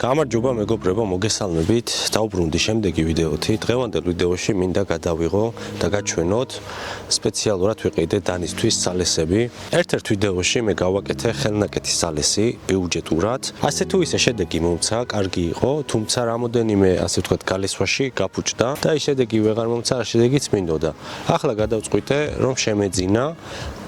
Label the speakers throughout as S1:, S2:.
S1: გამარჯობა მეგობრებო, მოგესალმებით. დავუბრუნდი შემდეგი ვიდეოთი. დღევანდელ ვიდეოში მინდა გადავიღო და გაჩვენოთ სპეციალურად ვიყიდე დანისთვის ძალესები. ერთ-ერთ ვიდეოში მე გავაკეთე ხელნაკეთი ძალესი ბიუჯეტურად. ასე თუ ისე შედეგი მომცა, კარგი იყო, თუმცა რამოდენიმე ასე ვთქვათ გალესვაში გაფუჭდა და ის შედეგი ვეღარ მომცა, შედეგიც მინდოდა. ახლა გადავწყვიტე რომ შემეძინა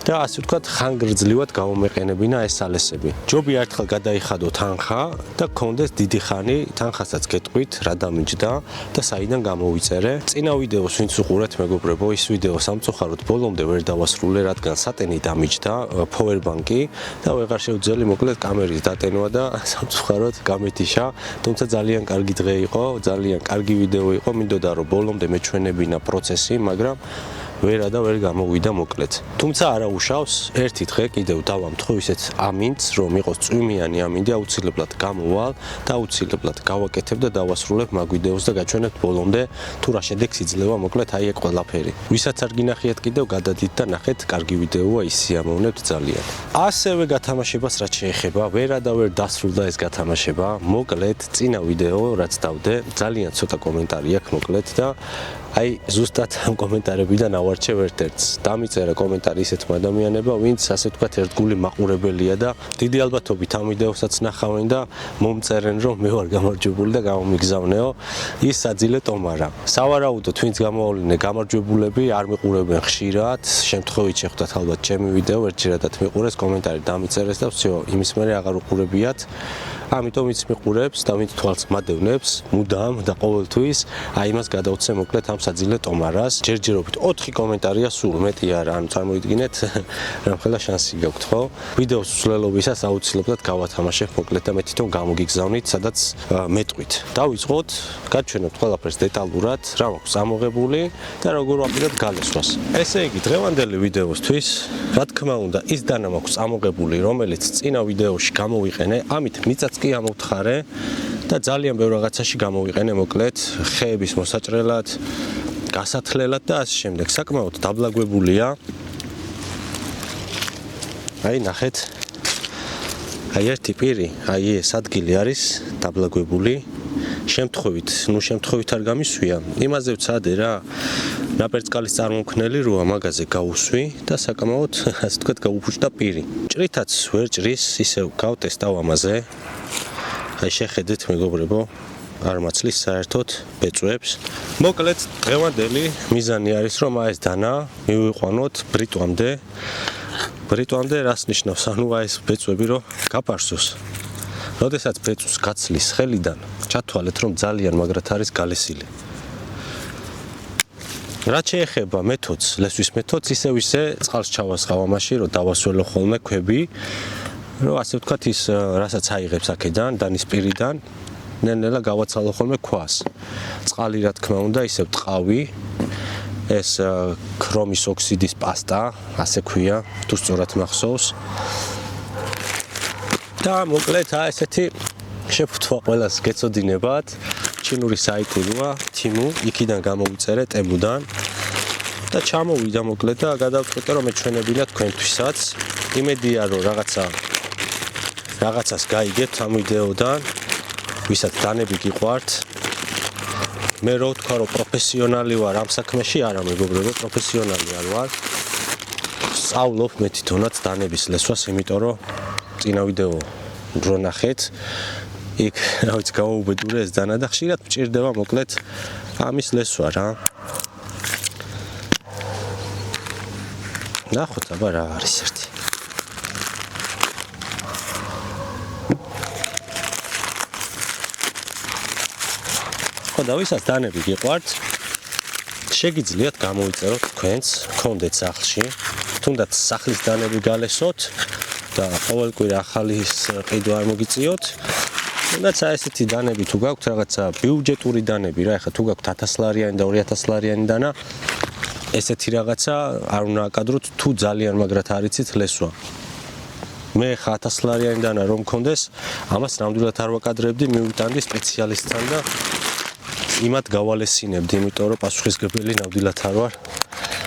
S1: და ასე ვთქვათ ხანგრძლივად გამომეყენებინა ეს ძალესები. ჯობია ერთხელ გადაიხადო თანხა და გქონდეს დიდი ხანი თანხასაც გეტყვით რა დამიჯდა და საიდან გამოვიწერე. წინა ვიდეოს ვინც უყურეთ მეგობრებო, ის ვიდეო სამწუხაროდ ბოლომდე ვერ დავასრულე, რადგან სატენი დამიჯდა powerbank-ი და ვეღარ შევძელი მოკლედ კამერის დატენვა და სამწუხაროდ გამეთიშა. თუმცა ძალიან კარგი დღე იყო, ძალიან კარგი ვიდეო იყო, მინდოდა რომ ბოლომდე მეჩვენებინა პროცესი, მაგრამ ვერ გამოვიდა მოკლედ. თუმცა არა უშავს, ერთი დღე კიდევ დავამთხო ისეთ ამინდს, რომ იყოს წვიმიანი ამინდი, აუცილებლად გამოვალ და აუცილებლად გავაკეთებ და დავასრულებ მაგ ვიდეოს და გაჩვენებთ ბოლომდე თუ რა შედეგს იძლევა მოკლედ აი ეგ ყველაფერი. ვისაც არ გინახიათ კიდევ გადადით და ნახეთ, კარგი ვიდეოა, ის სიამოვნებთ ძალიან. ასევე გათამაშებას რაც შეეხება, ვერ დასრულდა ეს გათამაშება, მოკლედ წინა ვიდეო რაც დავდე, ძალიან ცოტა კომენტარი აქვს მოკლედ და აი ზუსტად ამ კომენტარებიდან ავარჩევ ერთ-ერთს. დამიწერა კომენტარი ისეთმა ადამიანებმა, ვინც ასე ვთქვათ ერთგული მაყურებელია და დიდი ალბათობით ამ ვიდეოსაც ნახავენ და მომწერენ რომ მე ვარ გამარჯვებული და გამომიგზავნეო. ის საძილე ტომარა. სავარაუდოდ ვინც გამოავლინე გამარჯვებულები არ მიყურებენ ხშირად, შემთხვევით შეხვდათ ალბათ ჩემი ვიდეო, ერთჯერადად მიყურეს, კომენტარი დამიწერეს და всё, იმის მერე აღარ უყურებიათ. ამიტომ ის მიყურებს და ვინც თვალს მადევნებს, მუდამ და ყოველთვის აი იმას გადავცე მოკლედ ამ საძილე ტომარას. ჯერჯერობით 4 კომენტარია სულ, მეტი არა, ანუ წარმოიდგინეთ რამხელა შანსი გაქვთ, ხო? ვიდეოს მსვლელობისას აუცილებლად გავათამაშებ მოკლედ და მე თვითონ გამოგიგზავნით, სადაც მეტყვით. დავიწყოთ, გაჩვენებთ ყველაფერს დეტალურად, რა მაქვს ამოღებული და როგორ ვაპირებ გალესვას. ესე იგი, დღევანდელი ვიდეოსთვის, რა თქმა უნდა, ის დანა მაქვს ამოღებული, რომელიც წინა ვიდეოში გამოვიყენე, ამით მიწაც კი ამოვთხარე და ძალიან ბევრ რაღაცაში გამოვიყენე მოკლედ, ხეების მოსაჭრელად, გასათლელად და ასე შემდეგ. საკმაოდ დაბლაგვებულია. აი ნახეთ. აი ერთი პირი, აი ეს ადგილი არის დაბლაგვებული. შემთხვევით არ გამისვია. იმაზე ვცადე რა. ნაპერწკალის წარმომქმნელი როა მაგაზე გავუსვი და საკმაოდ ასე ვთქვათ გაუფუჭდა პირი. ჭრითაც ვერ ჭრის, ისევ გავტესტავ ამაზე. აი შეხედეთ მეგობრებო, არ მაცლის საერთოდ ბეწვებს. მოკლედ დღევანდელი მიზანი არის რომ ეს დანა მივიყვანოთ ბრიტვამდე რას ნიშნავს? ანუ ეს ბეწვები რომ გაპარსოს. როდესაც ბეწვს გაცლის ხელიდან, ჩათვალეთ რომ ძალიან მაგრად არის გალესილი. რაც შეეხება მეთოდს, ლესვის მეთოდს, ისე წყალს ჩავასხავ ამაში, რომ დავასველო ხოლმე ქვები, რომ ასე ვთქვათ ის რასაც აიღებს აქედან, დანის პირიდან, ნელ-ნელა გავაცალო ხოლმე ქვას. წყალი რა თქმა უნდა, ისევ ტყავი, ეს ქრომის ოქსიდის პასტა, ასე ქვია, თუ სწორად მახსოვს. და მოკლედ ესეთი შეფუთვა ყველას გეწოდინებათ. ჩინური საიტი როა, თიმუ, იქიდან გამოვიწერე ტემუდან და ჩამოვიდა მოკლედ და გადავწყვიტე რომ მეჩვენებინა თქვენთვისაც. იმედია რომ რაღაცას გაიგებთ ამ ვიდეოდან, ვისაც დანები გიყვართ. მე რო ვთქვა რომ პროფესიონალი ვარ ამ საქმეში, არა მეგობრებო, პროფესიონალი არ ვარ. სწავლობ მე თვითონაც დანების ლესვას, იმიტომ რომ წინა ვიდეო რო ნახეთ, იქ რა ვიცი გამოუბედურე ეს დანა და ხშირად მჭირდება მოკლედ ამის ლესვა რა. ნახოთ აბა რა არის ერთი. ხო და ვისაც დანები გიყვართ, შეგიძლიათ გამოვიწეროთ თქვენც, გქონდეთ სახლში, თუნდაც სახლის დანები გალესოთ და ყოველკვირა ახალი ყიდვა არ მოგიწიოთ. თუნდაც ესეთი დანები თუ გაქვთ, რაღაცა ბიუჯეტური დანები რა, ეხლა თუ გაქვთ 1000 ლარიანი და 2000 ლარიანი დანა, ესეთი რაღაცა არ უნდა აკადროთ თუ ძალიან მაგრად არიცით ლესვა. მე ხა 1000 ლარიანი დანა რომ მქონდეს, ამას ნამდვილად არ ვაკადრებდი, მივიტანდი სპეციალისტთან და იმათ გავალესინებდი, იმიტომ რომ პასუხისმგებელი ნამდვილად არ ვარ.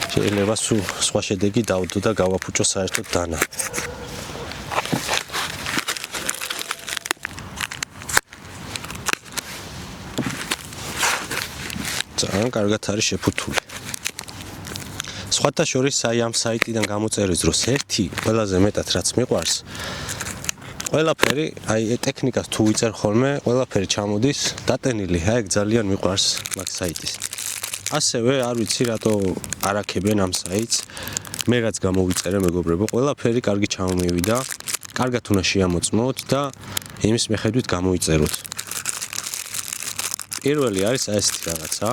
S1: შეიძლება სულ სხვა შედეგი დავდო და გავაფუჭო საერთოდ დანა. ძალიან კარგად არის შეფუთული. სხვათა შორის აი ამ საიტიდან გამოწერის დროს ერთი ყველაზე მეტად რაც მიყვარს ყველაფერი აი ტექნიკას თუ ვიწერ ხოლმე ყველაფერი ჩამოდის დატენილი აი ძალიან მიყვარს მაგ საიტის ასევე არ ვიცი რატო არაქებენ ამ საიტს მე რაც გამოვიწერე მეგობრებო ყველაფერი კარგი ჩამომივიდა კარგად უნდა შეამოწმოთ და იმის მიხედვით გამოიწეროთ პირველი არის ესეთი რაღაცა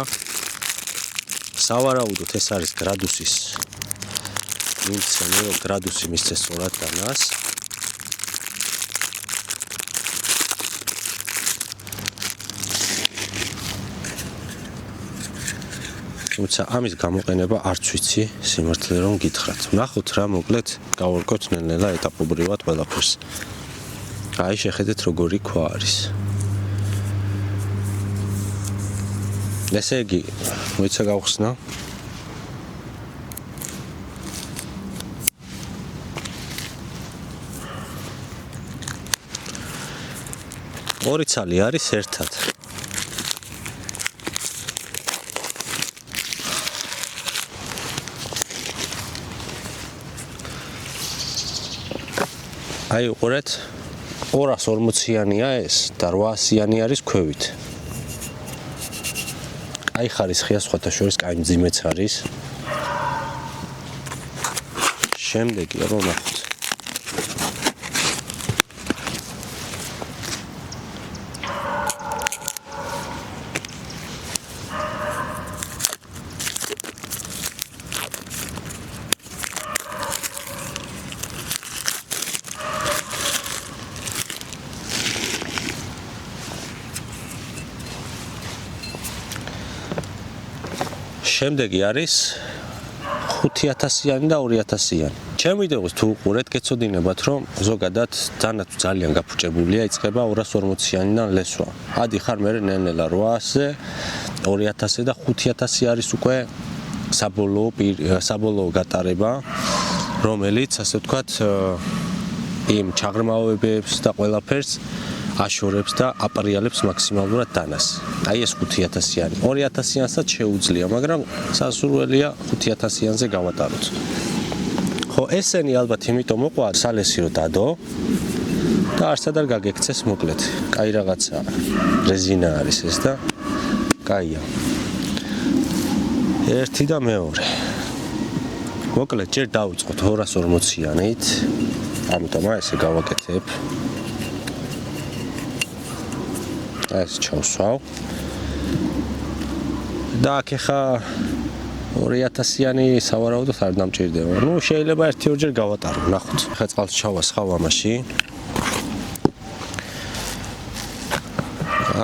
S1: სავარაუდოდ ეს არის გრადუსის მიმცემი რომ გრადუსი მისცეს სწორად დანას თუმცა ამის გამოყენება არც ვიცი სიმართლე რომ გითხრათ ნახოთ რა მოკლედ გავარკვევთ ნელ-ნელა ეტაპობრივად ყველაფერს აი შეხედეთ როგორი ქვა არის ესე იგი მოიცა გავხსნა ორი ცალი არის ერთად აი უყურეთ 240-იანია ეს და 800-იანი არის ქვევით. აი ხარისხია სხვათა შორის კაი მძიმეც არის. შემდეგი რომ ნახოთ. შემდეგი არის 5000-იანი და 2000-იანი. ჩემ ვიდეოს თუ უყურეთ, გეცოდინებათ, რომ ზოგადად ძალიან გაფუჭებულია, იწყება 240-იანიდან ლესვა. ადიხარ მე ნელ-ნელა 800-ზე, 2000-ზე და 5000 არის უკვე საბოლოო გატარება, რომელიც ასე ვთქვათ, იმ ჩაღრმავებებს და ყველაფერს აშორებს და აპრიალებს მაქსიმალურად დანას. აი ეს 5000-იანი. 2000-იანსაც შეუძლია, მაგრამ სასურველია 5000-იანზე გავატაროთ. ხო, ესენი ალბათ იმიტომ მოყვა სალესი რომ დადო და არცად არ გაგექცეს მოკლედ. კაი რაღაცა რეზინა არის ეს და კაია. ერთი და მეორე. მოკლედ ჯერ დავიწყოთ 240-იანით. ამიტომ ესე გავაკეთებ. ეს ჩავსვავ და ახლა 2000-იანი სავარაუდოდ არ დამჭირდება. ნუ შეიძლება 1-2 ჯერ გავატარო, ნახოთ. ახლა წყალს ჩავასხავ ამაში.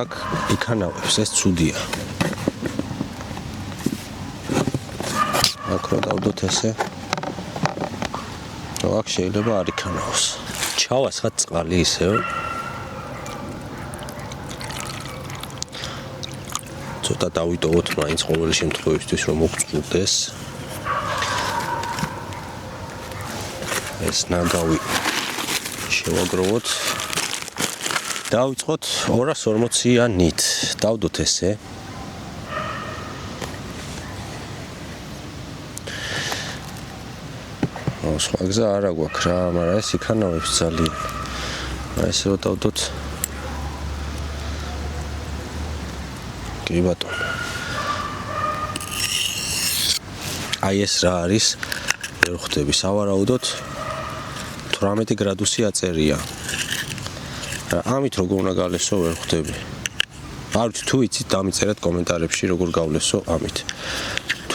S1: აქ იქანავებს, ეს ცუდია. აქ რო დავდოთ ესე. აქ შეიძლება არ იქანავს. ჩავასხათ წყალი ისევ. ცოტა დავიტოვოთ მაინც ყოველი შემთხვევისთვის რომ მოგწყვეტეს. ეს ნაგავი შევაგროვოთ. დავიწყოთ 240-იანით. დავდოთ ესე. სხვა გზა არა გვაქვს რა, მაგრამ ეს იქანავებს ძალიან. ესე რომ დავდოთ კი ბატონო. აი ეს რა არის? ვერ ხვდები, სავარაუდოდ 18 გრადუსი აწერია. ამით როგორ უნდა გავლესო ვერ ხვდები. არ ვიცი თუ იცით დამიწერეთ კომენტარებში როგორ გავლესო ამით.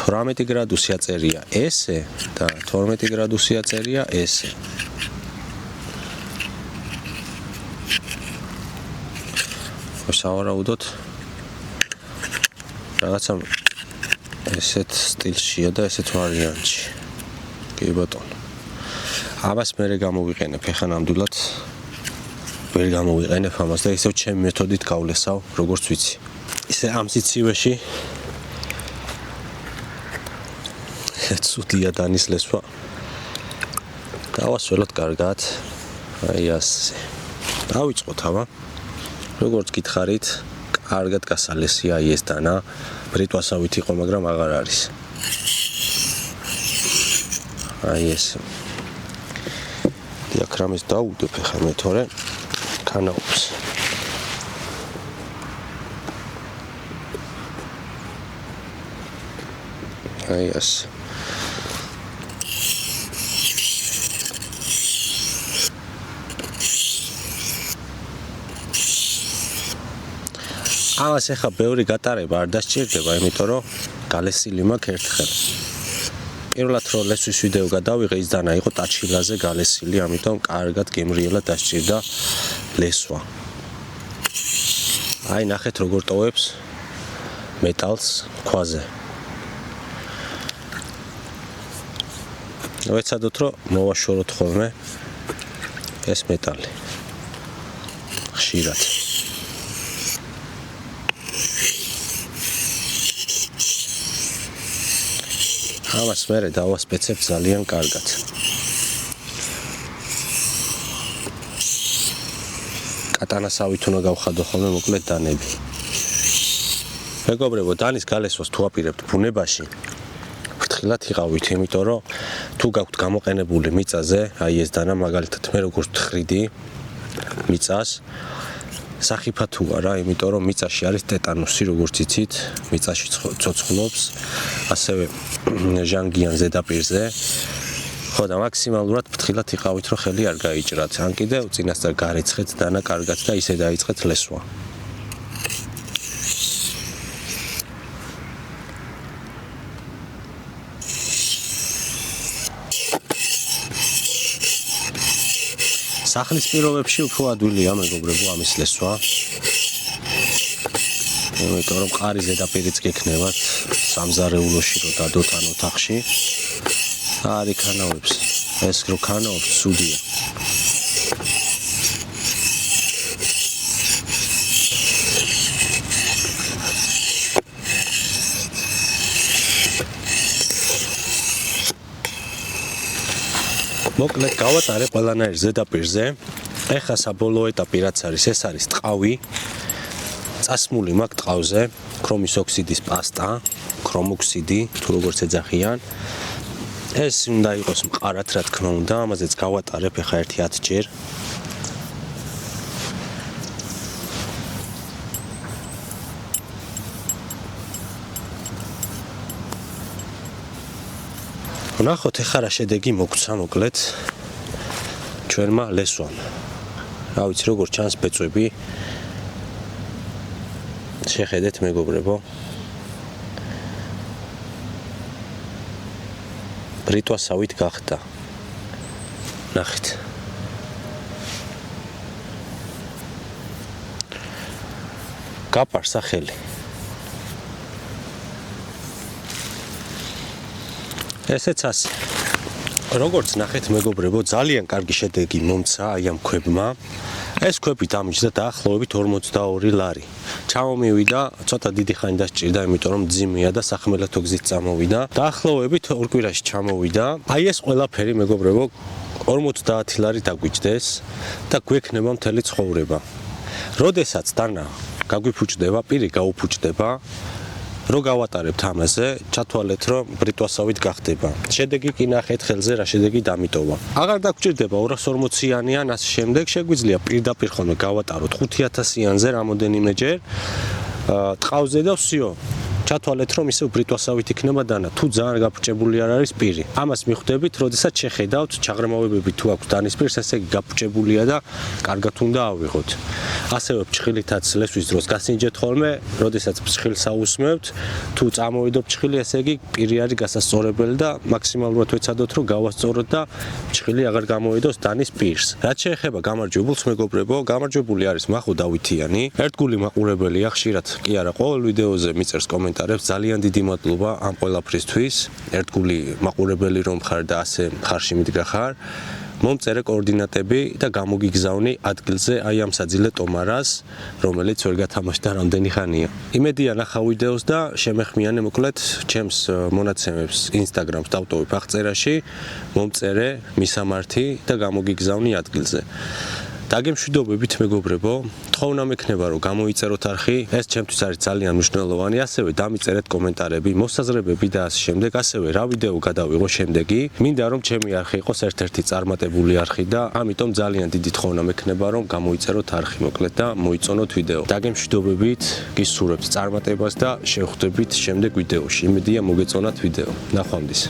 S1: 18 გრადუსი აწერია ესე და 12 გრადუსი აწერია ესე. სავარაუდოდ რაღაცა ესეთ სტილშია და ესეთ ვარიანტში. კი ბატონო. ამას მე გამოვიყენებ, ეხლა ნამდვილად ვერ გამოვიყენებ ამას და ისევ ჩემი მეთოდით გავლესავ, როგორც ვიცი. ისე ამ სიცივეში ცუდია დანის ლესვა. დავასველოთ კარგად. აი ასე. დავიწყოთ აბა. როგორც გითხარით, კარგად გასალესია ეს დანა. ბრიტვასავით იყო, მაგრამ აღარ არის. აი ეს. დიაქრამის დაუდებ ხა მე თორე ქანაობს. აი ეს. ამას ახლა ბევრი გატარება არ დასჭირდება, იმიტომ რომ გალესილი მაქვს ერთხელ. პირველად რო ლესვის ვიდეო გადავიღე, ის დანა იყო ტაჩილაზე გალესილი, ამიტომ კარგად გემრიელად დასჭირდა ლესვა. აი ნახეთ როგორ ტოვებს მეტალს ქვაზე. ვეცადოთ რომ მოვაშოროთ ხოლმე ეს მეტალი. ხშირად. ამას მერე დავასპეცებ ძალიან კარგად. კატანასავით უნდა გავხადო ხოლმე მოკლედ დანები. მეგობრებო, დანის გალესვას თუ აპირებთ ბუნებაში, ფრთხილად იყავით, იმიტომ რომ თუ გაქვთ გამოყენებული მიწაზე, აი ეს დანა მაგალითად მე როგორ ვთხრიდი მიწას, სახიფა თუ არა, იმიტომ რომ მიწაში არის ტეტანუსი, როგორც იცით, მიწაში ცოცხლობს, ასევე ჟანგიან ზედაპირზე. ხო და მაქსიმალურად ფრთხილად იყავით, რომ ხელი არ გაიჭრათ. ან კიდევ წინასწარ გარეცხეთ დანა კარგად და ისე დაიწყეთ ლესვა. სახლის პირობებში უფრო ადვილია მეგობრებო ამის ლესვა. იმიტომ რომ ყარი ზედაპირიც გექნებათ სამზარეულოში რო დადოთ ან ოთახში. არი ქანაობს. ეს რო ქანაობს სუდია. მოკლედ გავატარე ყველანაირ ზედაპირზე. ეხლა საბოლოო ეტაპი რაც არის, ეს არის ტყავი. წასმული მაქვს ტყავზე, ქრომის ოქსიდის პასტა, ქრომოქსიდი, თუ როგორც ეძახიან. ეს უნდა იყოს მყარად, რა თქმა უნდა, ამაზეც გავატარებ ეხლა ერთი 10 ჯერ. ნახოთ ეხლა რა შედეგი მოგცა მოკლედ ჩვენმა ლესვამ. რა ვიცი როგორ ჩანს ბეწვები. შეხედეთ მეგობრებო. ბრიტვასავით გახდა. ნახეთ. გაპარს სახელი. ესეც ასე. როგორც ნახეთ მეგობრებო, ძალიან კარგი შედეგი მომცა აი ამ ქვებმა. ეს ქვები დამიჯდა დაახლოებით 42 ლარი. ჩამომივიდა, ცოტა დიდი ხანი დასჭირდა, იმიტომ რომ ძიმეა და სახმელეთო გზით წამოვიდა. დაახლოებით 2 კვირაში ჩამოვიდა. აი ეს ყველაფერი მეგობრებო 50 ლარი დაგვიჯდეს და გვექნება მთელი ცხოვრება. როდესაც დანა გაგვიფუჭდება, პირი გაუფუჭდება, რო გავატარებთ ამაზე, ჩათვალეთ რომ ბრიტვასავით გახდება. შედეგი კი ნახეთ ხელზე რა შედეგი დამიტოვა. აღარ დაგჭირდება 240-იანი ან ასე შემდეგ, შეგვიძლია პირდაპირ ხოლმე გავატაროთ 5000-იანზე რამოდენიმეჯერ ტყავზე და ვсё. ჩათვალეთ რომ ისევ ბრიტვასავით იქნება დანა, თუ ძალიან გაფუჭებული არ არის პირი. ამას მიხვდებით, როდესაც შეხედავთ ჩაღრმავებები თუ აქვს დანის პირს, ესე იგი გაფუჭებულია და კარგად უნდა ავიღოთ. ასევე ფჭხილითაც ლესვის დროს გასინჯეთ ხოლმე, როდესაც ფჭხილს აუსმევთ, თუ წამოვიდო ფჭხილი, ესე იგი პირი არის გასასწორებელი და მაქსიმალურად ვეცადოთ რომ გავასწოროთ და ფჭხილი აღარ გამოვიდოს დანის პირს. რაც შეეხება გამარჯვებულს მეგობრებო, გამარჯვებული არის მახო დავითიანი. ერთგული მაყურებელია, ხშირად კი არა, ყოველ ვიდეოზე მიწერს კომენტარებს. ძალიან დიდი მადლობა ამ ყველაფრისთვის. ერთგული მაყურებელი რომ ხარ და ასე ხარში მიდგა ხარ. მომწერე კოორდინატები და გამოგიგზავნი ადგილზე აი ამ საძილე ტომარას, რომელიც ვერ გათამაშდა რამდენი ხანია. იმედია ნახავ ვიდეოს და შემეხმიანე მოკლედ ჩემს მონაცემებს Instagram-ს დავტოვებ აღწერაში, მომწერე მისამართი და გამოგიგზავნი ადგილზე. დაგემშვიდობებით მეგობრებო, თხოვნა მექნება რომ გამოიწეროთ არხი, ეს ჩემთვის არის ძალიან მნიშვნელოვანი, ასევე დამიწერეთ კომენტარები, მოსაზრებები და ასე შემდეგ, ასევე რა ვიდეო გადავიღო შემდეგი. მინდა რომ ჩემი არხი იყოს ერთ-ერთი წარმატებული არხი და ამიტომ ძალიან დიდი თხოვნა მექნება რომ გამოიწეროთ არხი მოკლედ და მოიწონოთ ვიდეო. დაგემშვიდობებით, გისურვებთ წარმატებას და შევხვდებით შემდეგ ვიდეოში. იმედია მოგეწონათ ვიდეო. ნახვამდის.